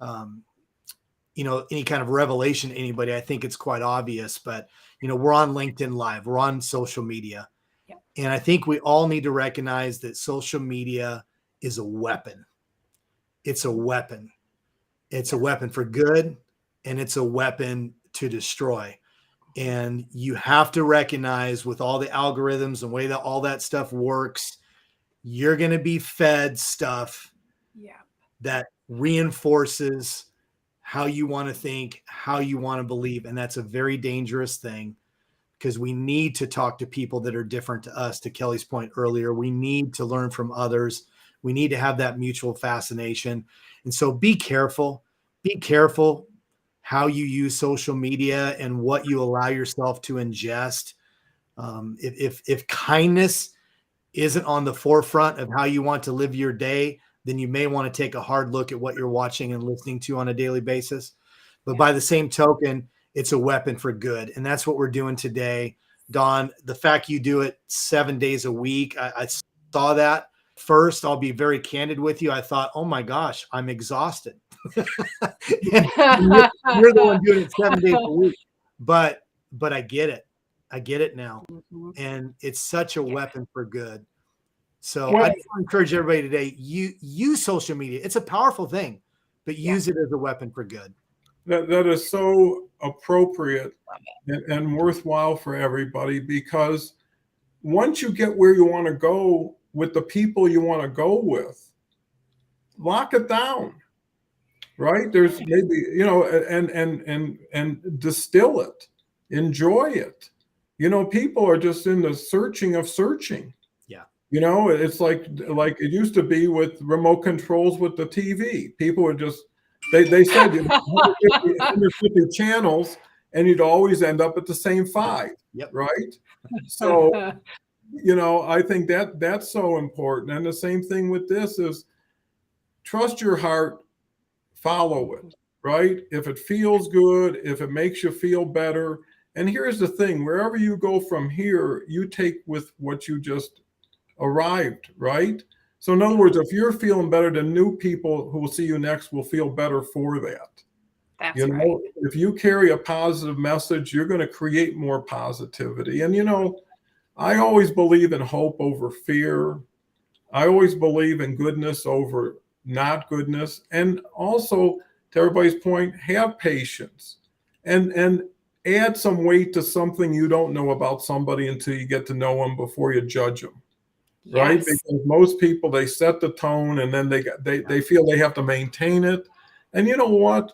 any kind of revelation to anybody. I think it's quite obvious, but we're on LinkedIn Live, we're on social media. Yep. And I think we all need to recognize that social media is a weapon. It's a weapon. It's a weapon for good, and it's a weapon to destroy. And you have to recognize, with all the algorithms and the way that all that stuff works, you're going to be fed stuff that reinforces how you want to think, how you want to believe. And that's a very dangerous thing, because we need to talk to people that are different to us. To Kelly's point earlier, we need to learn from others. We need to have that mutual fascination. And so be careful how you use social media and what you allow yourself to ingest. If kindness isn't on the forefront of how you want to live your day, then you may want to take a hard look at what you're watching and listening to on a daily basis. But by the same token, it's a weapon for good. And that's what we're doing today. Dawn, the fact you do it 7 days a week, I saw that. First, I'll be very candid with you. I thought, oh my gosh, I'm exhausted. You're the one doing it 7 days a week. But I get it. I get it now. Mm-hmm. And it's such a weapon for good. So I just want to encourage everybody today, use social media. It's a powerful thing, but use it as a weapon for good. That is so appropriate and worthwhile for everybody, because once you get where you want to go with the people you want to go with, lock it down, right? There's maybe, and distill it, enjoy it. People are just in the searching of searching. Yeah. It's like it used to be with remote controls with the TV. People would just, they said 150 channels, and you'd always end up at the same 5. Yep. Right? So, I think that's so important. And the same thing with this is, trust your heart, follow it, right? If it feels good, if it makes you feel better. And here's the thing, wherever you go from here, you take with what you just arrived, right? So in other words, if you're feeling better, then new people who will see you next will feel better for that. That's right. If you carry a positive message, you're going to create more positivity. And I always believe in hope over fear. I always believe in goodness over not goodness. And also, to everybody's point, have patience and add some weight to something you don't know about somebody until you get to know them before you judge them. right? Yes. Because most people, they set the tone and then they feel they have to maintain it. And you know what?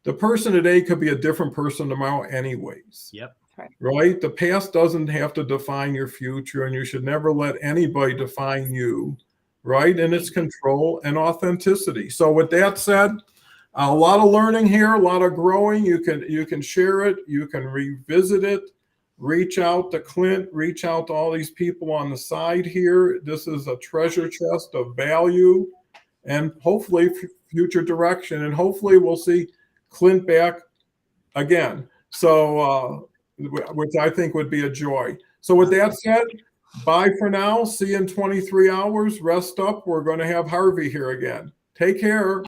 The person today could be a different person tomorrow anyways. Yep. Right? The past doesn't have to define your future, and you should never let anybody define you, right? And it's control and authenticity. So with that said, a lot of learning here, a lot of growing. You can share it, you can revisit it, reach out to Clint, reach out to all these people on the side here. This is a treasure chest of value and hopefully future direction. And hopefully we'll see Clint back again. So, which I think would be a joy. So with that said, bye for now. See you in 23 hours. Rest up. We're going to have Harvey here again. Take care.